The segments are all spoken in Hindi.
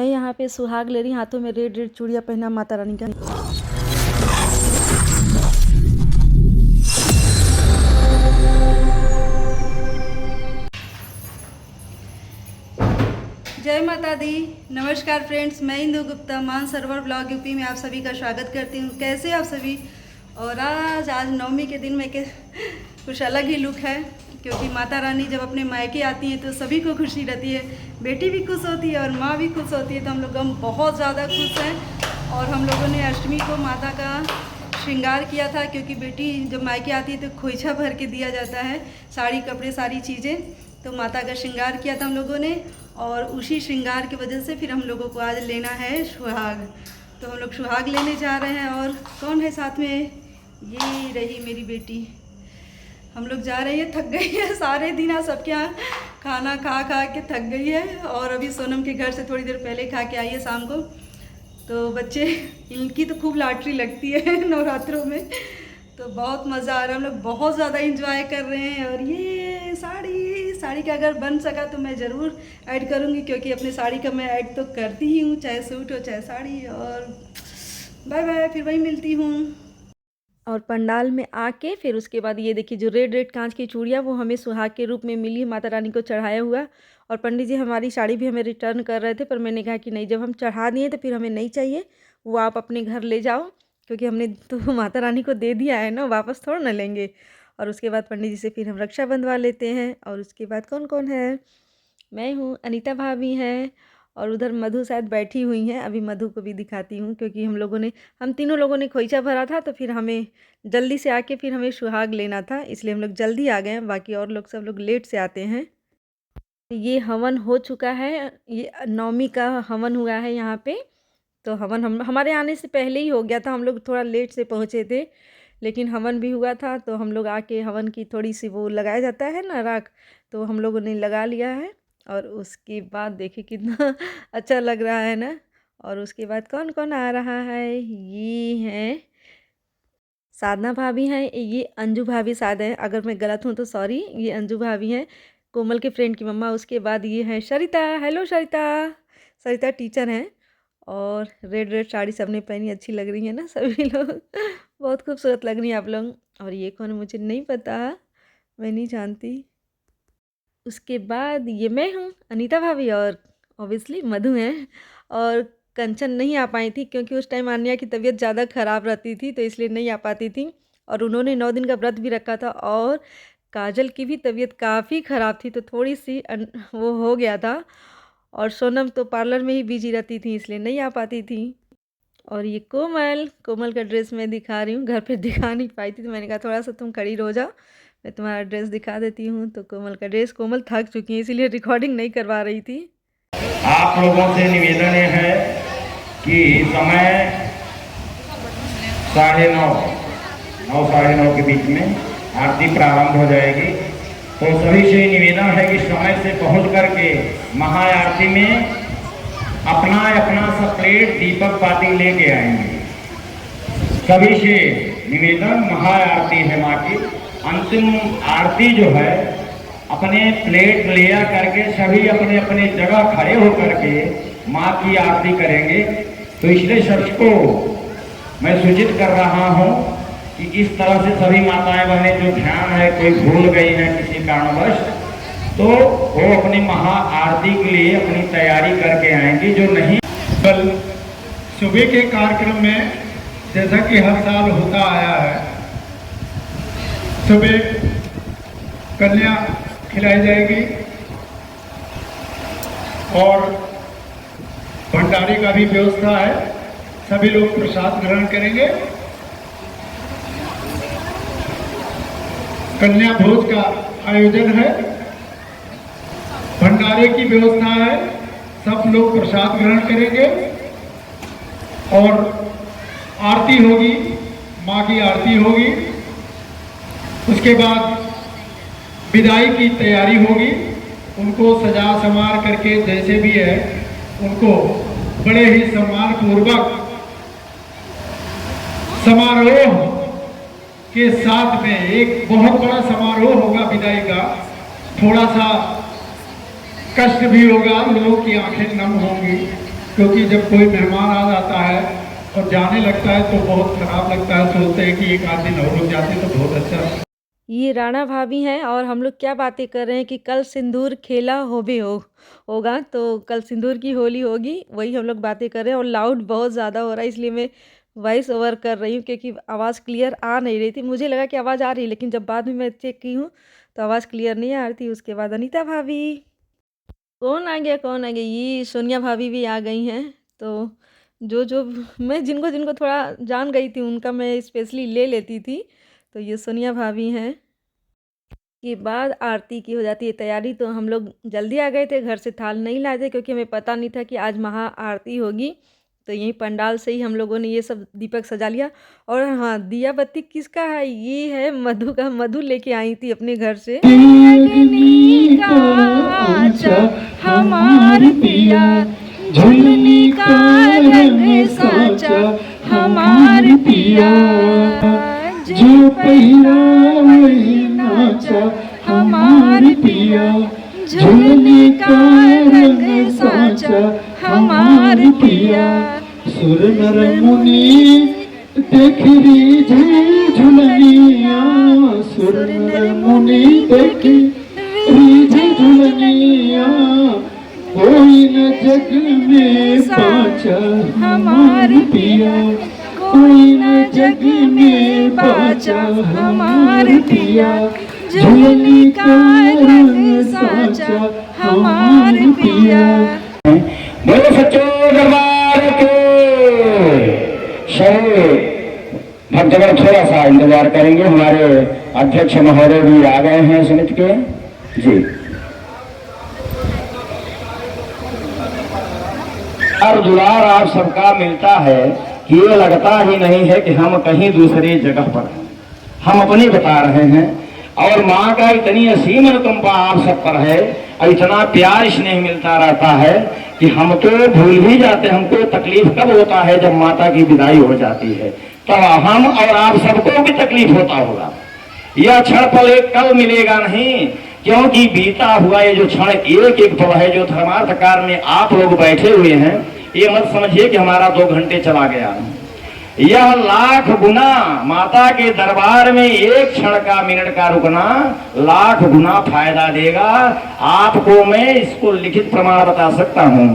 मैं यहाँ पे सुहाग ले रही, हाथों में रेड रेड चूड़ियाँ पहना माता रानी का। जय माता दी। नमस्कार फ्रेंड्स, मैं इंदु गुप्ता मानसरोवर ब्लॉग यूपी में आप सभी का स्वागत करती हूँ। कैसे आप सभी? और आज नवमी के दिन में कुछ अलग ही लुक है, क्योंकि माता रानी जब अपने मायके आती हैं तो सभी को खुशी रहती है। बेटी भी खुश होती है और माँ भी खुश होती है, तो हम लोग बहुत ज़्यादा खुश हैं। और हम लोगों ने अष्टमी को माता का श्रृंगार किया था, क्योंकि बेटी जब मायके आती है तो खोइछा भर के दिया जाता है, साड़ी कपड़े सारी चीज़ें। तो माता का श्रृंगार किया था हम लोगों ने, और उसी श्रृंगार की वजह से फिर हम लोगों को आज लेना है सुहाग। तो हम लोग सुहाग लेने जा रहे हैं। और कौन है साथ में? ये रही मेरी बेटी। हम लोग जा रहे हैं, थक गई है सारे दिन आज सबके यहाँ खाना खा खा के थक गई है। और अभी सोनम के घर से थोड़ी देर पहले खा के आई है शाम को। तो बच्चे, इनकी तो खूब लॉटरी लगती है नवरात्रों में, तो बहुत मज़ा आ रहा है। हम लोग बहुत ज़्यादा इंजॉय कर रहे हैं। और ये साड़ी का अगर बन सका तो मैं ज़रूर ऐड करूँगी, क्योंकि अपने साड़ी का मैं ऐड तो करती ही हूँ, चाहे सूट हो चाहे साड़ी। और बाय बाय, फिर वहीं मिलती हूँ। और पंडाल में आके फिर उसके बाद ये देखिए, जो रेड रेड कांच की चूड़ियाँ वो हमें सुहाग के रूप में मिली, माता रानी को चढ़ाया हुआ। और पंडित जी हमारी साड़ी भी हमें रिटर्न कर रहे थे, पर मैंने कहा कि नहीं, जब हम चढ़ा दिए तो फिर हमें नहीं चाहिए, वो आप अपने घर ले जाओ, क्योंकि हमने तो माता रानी को दे दिया है ना, वापस थोड़ा ना लेंगे। और उसके बाद पंडित जी से फिर हम रक्षा बंधवा लेते हैं। और उसके बाद कौन कौन है? मैं हूँ, अनीता भाभी हैं, और उधर मधु शायद बैठी हुई हैं। अभी मधु को भी दिखाती हूँ, क्योंकि हम तीनों लोगों ने खोइचा भरा था, तो फिर हमें जल्दी से आके फिर हमें सुहाग लेना था, इसलिए हम लोग जल्दी आ गए हैं। बाकी और लोग सब लोग लेट से आते हैं। ये हवन हो चुका है, ये नवमी का हवन हुआ है यहाँ पे। तो हवन हमारे आने से पहले ही हो गया था, हम लोग थोड़ा लेट से पहुँचे थे, लेकिन हवन भी हुआ था। तो हम लोग आके हवन की थोड़ी सी वो लगाया जाता है ना, राख, तो हम लोगों ने लगा लिया है। और उसके बाद देखिए कितना अच्छा लग रहा है ना। और उसके बाद कौन कौन आ रहा है? ये हैं साधना भाभी हैं, ये अंजू भाभी शायद है, अगर मैं गलत हूँ तो सॉरी। ये अंजू भाभी हैं, कोमल के फ्रेंड की मम्मा। उसके बाद ये है सरिता। हेलो सरिता। सरिता टीचर हैं। और रेड रेड साड़ी सबने पहनी, अच्छी लग रही है ना सभी लोग बहुत खूबसूरत लग रही हैं आप लोग। और ये कौन है मुझे नहीं पता, मैं नहीं जानती। उसके बाद ये मैं हूँ, अनीता भाभी, और ऑब्वियसली मधु हैं। और कंचन नहीं आ पाई थी, क्योंकि उस टाइम आन्या की तबीयत ज़्यादा ख़राब रहती थी, तो इसलिए नहीं आ पाती थी। और उन्होंने 9 दिन का व्रत भी रखा था, और काजल की भी तबीयत काफ़ी ख़राब थी, तो थोड़ी सी वो हो गया था। और सोनम तो पार्लर में ही बिजी रहती थी, इसलिए नहीं आ पाती थी। और ये कोमल का ड्रेस मैं दिखा रही हूँ, घर पे दिखा नहीं पाई थी, तो मैंने कहा थोड़ा सा तुम खड़ी रह जाओ, मैं तुम्हारा ड्रेस दिखा देती हूँ। तो कोमल का ड्रेस, कोमल थक चुकी है इसीलिए रिकॉर्डिंग नहीं करवा रही थी। आप लोगों से निवेदन है कि समय 9:30 9:30 के बीच में आरती प्रारंभ हो जाएगी। तो सभी से निवेदन है कि समय से पहुंच करके महाआरती में अपना अपना सा प्लेट दीपक पाती लेके आएंगे। सभी से निवेदन, महाआरती है माँ की, अंतिम आरती जो है अपने प्लेट लिया करके सभी अपने अपने जगह खड़े होकर के माँ की आरती करेंगे। तो इसलिए सबको मैं सूचित कर रहा हूँ कि इस तरह से सभी माताएं बहनें जो ध्यान है, कोई भूल गई है किसी कारणवश, तो वो अपनी महा आरती के लिए अपनी तैयारी करके आएंगी। जो नहीं, कल सुबह के कार्यक्रम में जैसा कि हर साल होता आया है, सुबह कन्या खिलाई जाएगी और भंडारे का भी व्यवस्था है, सभी लोग प्रसाद ग्रहण करेंगे। कन्या भोज का आयोजन है, भंडारे की व्यवस्था है, सब लोग प्रसाद ग्रहण करेंगे और आरती होगी, माँ की आरती होगी। उसके बाद विदाई की तैयारी होगी, उनको सजा संवार करके जैसे भी है उनको बड़े ही सम्मान पूर्वक समारोह के साथ में एक बहुत बड़ा समारोह होगा विदाई का। थोड़ा सा कष्ट भी होगा, लोगों की आंखें नम होंगी, क्योंकि जब कोई मेहमान आ जाता है और जाने लगता है तो बहुत खराब लगता है। सोचते हैं कि एक आध दिन और रुक जाते तो बहुत अच्छा। ये राणा भाभी हैं और हम लोग क्या बातें कर रहे हैं कि कल सिंदूर खेला होगा, तो कल सिंदूर की होली होगी, वही हम लोग बातें कर रहे हैं। और लाउड बहुत ज़्यादा हो रहा है, इसलिए मैं वॉइस ओवर कर रही हूँ क्योंकि आवाज़ क्लियर आ नहीं रही थी। मुझे लगा कि आवाज़ आ रही है, लेकिन जब बाद में मैं चेक की हूँ तो आवाज़ क्लियर नहीं आ रही थी। उसके बाद अनीता भाभी, कौन आ गया, ये सोनिया भाभी भी आ गई हैं। तो जो जो मैं जिनको जिनको थोड़ा जान गई थी उनका मैं स्पेशली ले लेती थी। तो ये सोनिया भाभी हैं। के बाद आरती की हो जाती है तैयारी, तो हम लोग जल्दी आ गए थे, घर से थाल नहीं लाए थे क्योंकि हमें पता नहीं था कि आज महा आरती होगी। तो यहीं पंडाल से ही हम लोगों ने ये सब दीपक सजा लिया। और हाँ, दिया बत्ती किसका है, ये है मधु का। मधु लेके आई थी अपने घर से। अग्नि का आचा हमार पिया, झुलनी का रंग साचा हमार पिया, जो पहिरा वही नाचा हमार पिया, झुलनी का रंग साचा हमार पिया। सुर नर मुनि देखरी जय झुलनिया, सुर नर मुनि देखरी जय झुलनिया, कोई न जग में पाचा हमार पिया, कोई न जग में पाचा हमार पिया, झुलनी का रंग साचा हमार पिया। बोलो सच्चो दरबार के। सभी भक्तगण थोड़ा सा इंतजार करेंगे, हमारे अध्यक्ष महोदय भी आ गए हैं समिति के जी। और दुलार आप सबका मिलता है कि ये लगता ही नहीं है कि हम कहीं दूसरी जगह पर हैं, हम अपने बता रहे हैं। और माँ का इतनी असीम अनुकंपा आप सब पर है और इतना प्यार स्नेह मिलता रहता है कि हम तो भूल ही जाते। हमको तकलीफ कब होता है, जब माता की विदाई हो जाती है, तब हम और आप सबको भी तकलीफ होता होगा। यह क्षण पल एक कल मिलेगा नहीं, क्योंकि बीता हुआ ये जो क्षण एक एक पल है, जो धर्मार्थ कार में आप लोग बैठे हुए हैं, ये मत समझिए कि हमारा 2 घंटे चला गया। यह लाख गुना माता के दरबार में एक क्षण का मिनट का रुकना लाख गुना फायदा देगा। आपको मैं इसको लिखित प्रमाण बता सकता हूँ।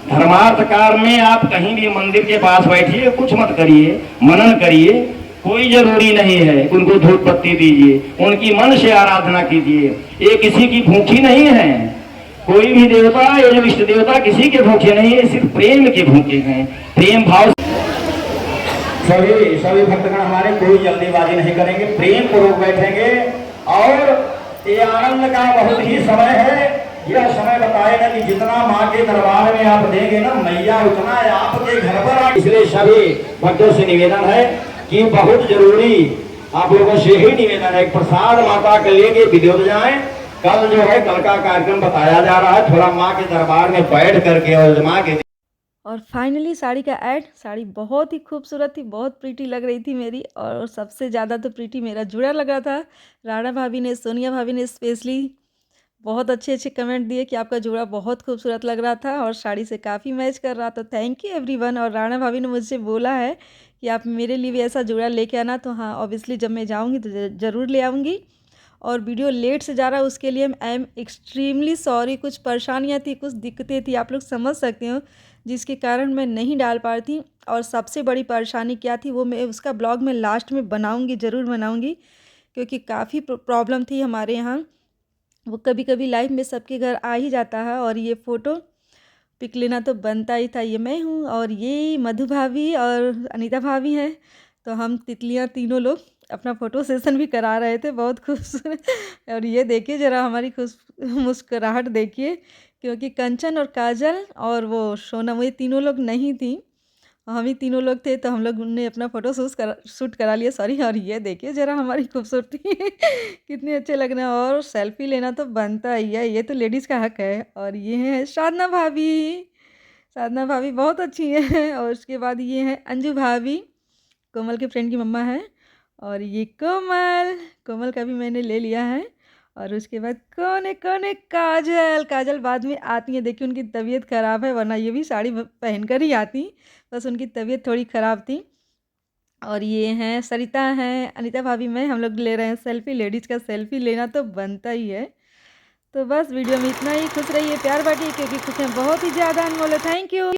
धर्मार्थ कार में आप कहीं भी मंदिर के पास बैठिए, कुछ मत करिए, मनन करिए, कोई जरूरी नहीं है। उनको धूप बत्ती दीजिए, उनकी मन से आराधना कीजिए। ये किसी की भूखी नहीं है, कोई भी देवता, ये जो इष्ट देवता किसी के भूखे नहीं है, सिर्फ प्रेम के भूखे हैं। प्रेम भाव सभी भक्तगण हमारे कोई जल्दीबाजी नहीं करेंगे, प्रेम पूर्वक बैठेंगे। और ये आनंद का बहुत ही समय है। यह समय बताएगा कि जितना माँ के दरबार में आप देंगे ना मैया, उतना आपके घर पर आ। इसलिए सभी भक्तों से निवेदन है कि बहुत जरूरी आप लोगों से ही निवेदन है, प्रसाद माता के लेके विद्युत जाए। कल जो है कल का कार्यक्रम बताया जा रहा है, थोड़ा माँ के दरबार में बैठ करके और माँ के। और फाइनली साड़ी का ऐड, साड़ी बहुत ही खूबसूरत थी, बहुत प्रीटी लग रही थी मेरी। और सबसे ज़्यादा तो प्रीटी मेरा जुड़ा लग रहा था। राणा भाभी ने, सोनिया भाभी ने स्पेशली बहुत अच्छे अच्छे कमेंट दिए कि आपका जोड़ा बहुत खूबसूरत लग रहा था और साड़ी से काफ़ी मैच कर रहा था। Thank you everyone. और राणा भाभी ने मुझसे बोला है कि आप मेरे लिए भी ऐसा जोड़ा लेके आना। तो हाँ, ऑब्वियसली जब मैं जाऊँगी तो ज़रूर ले आऊँगी। और वीडियो लेट से जा रहा है उसके लिए आई एम एक्सट्रीमली सॉरी। कुछ परेशानियाँ थी, कुछ दिक्कतें थी, आप लोग समझ सकते हो, जिसके कारण मैं नहीं डाल पा रही थी। और सबसे बड़ी परेशानी क्या थी वो मैं उसका ब्लॉग में लास्ट में बनाऊँगी, ज़रूर बनाऊँगी, क्योंकि काफ़ी प्रॉब्लम थी हमारे यहाँ। वो कभी कभी लाइफ में सबके घर आ ही जाता है। और ये फ़ोटो पिक लेना तो बनता ही था। ये मैं हूँ और ये मधु भाभी और अनीता भाभी हैं। तो हम तितलियाँ तीनों लोग अपना फ़ोटो सेशन भी करा रहे थे, बहुत खूबसूरत। और ये देखिए ज़रा हमारी मुस्कुराहट देखिए, क्योंकि कंचन और काजल और वो सोनम, ये तीनों लोग नहीं थी, हम ही तीनों लोग थे। तो हम लोग ने अपना फ़ोटो शूट करा लिया, सॉरी। और ये देखिए ज़रा हमारी खूबसूरती कितने अच्छे लग रहे हैं। और सेल्फी लेना तो बनता ही है, ये तो लेडीज़ का हक है। और ये है साधना भाभी, साधना भाभी बहुत अच्छी हैं। और उसके बाद ये हैं अंजू भाभी, कोमल के फ्रेंड की मम्मा है। और ये कोमल, कोमल का भी मैंने ले लिया है। और उसके बाद कौन है काजल। काजल बाद में आती है, देखिए उनकी तबीयत ख़राब है, वरना ये भी साड़ी पहन कर ही आती, बस उनकी तबीयत थोड़ी ख़राब थी। और ये हैं सरिता हैं, अनीता भाभी में हम लोग ले रहे हैं सेल्फ़ी। लेडीज़ का सेल्फ़ी लेना तो बनता ही है। तो बस वीडियो में इतना ही। खुश रहिए, प्यार बांटिए, क्योंकि खुशियाँ बहुत ही ज़्यादा अनमोल है। Thank you.